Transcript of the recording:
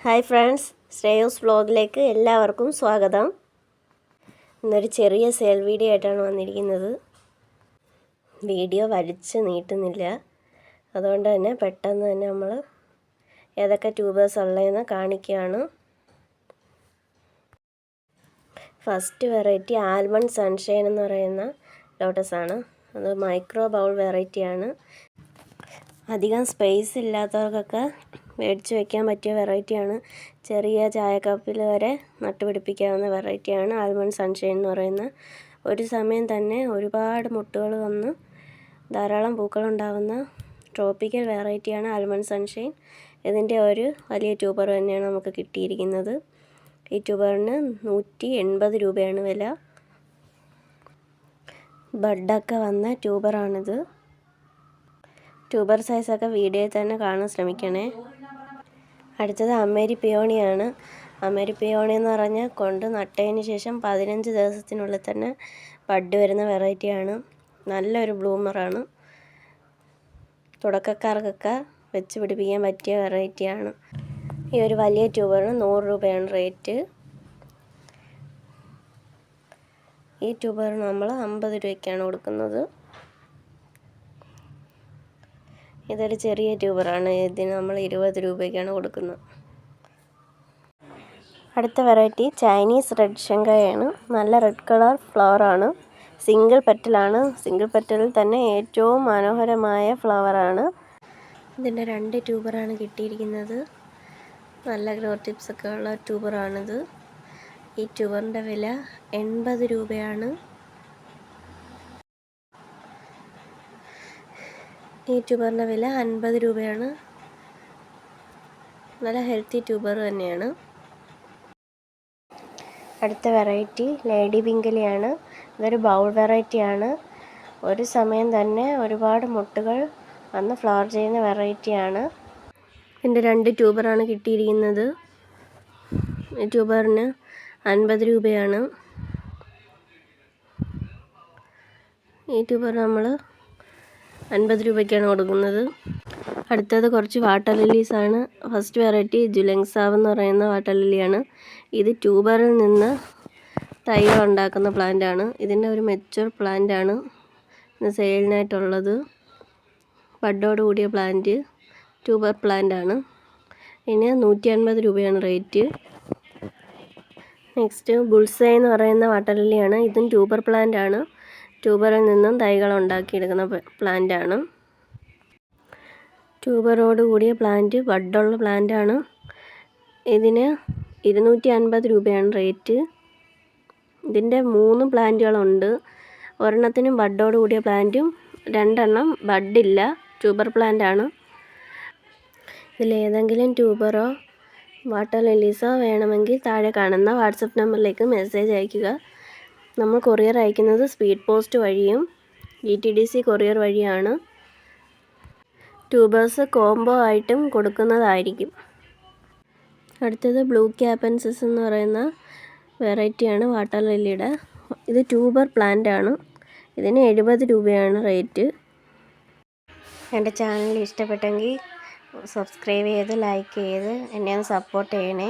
Hi friends, ശ്രേയൂസ് വ്ലോഗിലേക്ക് എല്ലാവർക്കും സ്വാഗതം. ഇന്നൊരു ചെറിയ സെയിൽ വീഡിയോ ആയിട്ടാണ് വന്നിരിക്കുന്നത്. വീഡിയോ വലിച്ച് നീട്ടുന്നില്ല, അതുകൊണ്ട് തന്നെ പെട്ടെന്ന് തന്നെ നമ്മൾ ഏതൊക്കെ ട്യൂബേഴ്സ് ഉള്ളതെന്ന് കാണിക്കുകയാണ്. ഫസ്റ്റ് വെറൈറ്റി ആൽമണ്ട് സൺഷൈൻ എന്ന് പറയുന്ന ലോട്ടസാണ്. അത് മൈക്രോ ബൗൾ വെറൈറ്റിയാണ്. അധികം സ്പേസ് ഇല്ലാത്തവർക്കൊക്കെ മേടിച്ച് വയ്ക്കാൻ പറ്റിയ വെറൈറ്റിയാണ്. ചെറിയ ചായക്കപ്പിൽ വരെ നട്ടുപിടിപ്പിക്കാവുന്ന വെറൈറ്റിയാണ് ആൽമണ്ട് സൺഷൈൻ എന്ന് പറയുന്ന. ഒരു സമയം തന്നെ ഒരുപാട് മുട്ടുകൾ വന്ന് ധാരാളം പൂക്കളുണ്ടാകുന്ന ട്രോപ്പിക്കൽ വെറൈറ്റിയാണ് ആൽമണ്ട് സൺഷൈൻ. ഇതിൻ്റെ ഒരു വലിയ ട്യൂബർ തന്നെയാണ് നമുക്ക് കിട്ടിയിരിക്കുന്നത്. ഈ ട്യൂബറിന് 180 രൂപയാണ് വില. ബഡൊക്കെ വന്ന ട്യൂബറാണിത്. ട്യൂബർ സൈസൊക്കെ വീഡിയോയിൽ തന്നെ കാണാൻ ശ്രമിക്കണേ. അടുത്തത് അമേരി പിയോണിയാണ്. അമേരി പിയോണി എന്ന് പറഞ്ഞാൽ കൊണ്ട് നട്ടതിന് ശേഷം 15 ദിവസത്തിനുള്ളിൽ തന്നെ ബഡ് വരുന്ന വെറൈറ്റിയാണ്. നല്ലൊരു ബ്ലൂമറാണ്. തുടക്കക്കാർക്കൊക്കെ വെച്ച് പിടിപ്പിക്കാൻ പറ്റിയ വെറൈറ്റിയാണ്. ഈ ഒരു വലിയ ട്യൂബറിന് 100 രൂപയാണ് റേറ്റ്. ഈ ട്യൂബറിന് നമ്മൾ 50 രൂപയ്ക്കാണ് കൊടുക്കുന്നത്. ഇതൊരു ചെറിയ ട്യൂബറാണ്. ഇതിന് നമ്മൾ 20 രൂപയ്ക്കാണ് കൊടുക്കുന്നത്. അടുത്ത വെറൈറ്റി ചൈനീസ് റെഡ് ഷെങ്കായാണ്. നല്ല റെഡ് കളർ ഫ്ലവറാണ്. സിംഗിൾ പെറ്റലാണ്. സിംഗിൾ പെറ്റലിൽ തന്നെ ഏറ്റവും മനോഹരമായ ഫ്ലവറാണ്. ഇതിൻ്റെ 2 ട്യൂബറാണ് കിട്ടിയിരിക്കുന്നത്. നല്ല ഗ്രോ ടിപ്സൊക്കെ ഉള്ള ട്യൂബറാണിത്. ഈ ട്യൂബറിൻ്റെ വില 80 രൂപയാണ്. ഈ ട്യൂബറിൻ്റെ വില 50 രൂപയാണ്. നല്ല ഹെൽത്തി ട്യൂബർ തന്നെയാണ്. അടുത്ത വെറൈറ്റി ലേഡി പിങ്കലിയാണ്. ഇതൊരു ബൗൾ വെറൈറ്റിയാണ്. ഒരു സമയം തന്നെ ഒരുപാട് മുട്ടുകൾ വന്ന് ഫ്ലവർ ചെയ്യുന്ന വെറൈറ്റിയാണ്. ഇതിൻ്റെ 2 ട്യൂബറാണ് കിട്ടിയിരിക്കുന്നത്. ഈ ട്യൂബറിന് 50 രൂപയാണ്. ഈ ട്യൂബർ നമ്മൾ 50 രൂപയ്ക്കാണ് കൊടുക്കുന്നത്. അടുത്തത് കുറച്ച് വാട്ടർ ലില്ലീസാണ്. ഫസ്റ്റ് വെറൈറ്റി ജുലെങ്സാവ് എന്ന് പറയുന്ന വാട്ടർ ലില്ലിയാണ്. ഇത് ട്യൂബറിൽ നിന്ന് തൈകൾ ഉണ്ടാക്കുന്ന പ്ലാന്റാണ്. ഇതിൻ്റെ ഒരു മെച്യൂർ പ്ലാന്റാണ് ഇത് സെയിലിനായിട്ടുള്ളത്. ബഡോട് കൂടിയ പ്ലാന്റ് ട്യൂബർ പ്ലാന്റാണ്. ഇതിന് 150 രൂപയാണ് റേറ്റ്. നെക്സ്റ്റ് ബുൾസൈ എന്ന് പറയുന്ന വാട്ടർ ലില്ലിയാണ്. ഇതും ട്യൂബർ പ്ലാന്റാണ്. ട്യൂബറിൽ നിന്നും തൈകൾ ഉണ്ടാക്കിയെടുക്കുന്ന പ്ലാന്റാണ്. ട്യൂബറോട് കൂടിയ പ്ലാന്റ് ബഡുള്ള പ്ലാന്റാണ്. ഇതിന് 250 രൂപയാണ് റേറ്റ്. ഇതിൻ്റെ 3 പ്ലാന്റുകളുണ്ട്. ഒരെണ്ണത്തിനും ബഡോട് കൂടിയ പ്ലാന്റും 2 എണ്ണം ബഡില്ല, ട്യൂബർ പ്ലാന്റാണ്. ഇതിലേതെങ്കിലും ട്യൂബറോ വാട്ടർ ലില്ലീസോ വേണമെങ്കിൽ താഴെ കാണുന്ന വാട്സപ്പ് നമ്പറിലേക്ക് മെസ്സേജ് അയയ്ക്കുക. നമ്മൾ കൊറിയർ അയക്കുന്നത് സ്പീഡ് പോസ്റ്റ് വഴിയും DTDC കൊറിയർ വഴിയാണ്. ട്യൂബേഴ്സ് കോംബോ ആയിട്ടും കൊടുക്കുന്നതായിരിക്കും. അടുത്തത് ബ്ലൂ ക്യാപ്പൻസിസ് എന്ന് പറയുന്ന വെറൈറ്റിയാണ് വാട്ടർ ലില്ലിയുടെ. ഇത് ട്യൂബർ പ്ലാന്റ് ആണ്. ഇതിന് 70 രൂപയാണ് റേറ്റ്. എൻ്റെ ചാനൽ ഇഷ്ടപ്പെട്ടെങ്കിൽ സബ്സ്ക്രൈബ് ചെയ്ത് ലൈക്ക് ചെയ്ത് എന്നെ ഒന്ന് സപ്പോർട്ട് ചെയ്യണേ.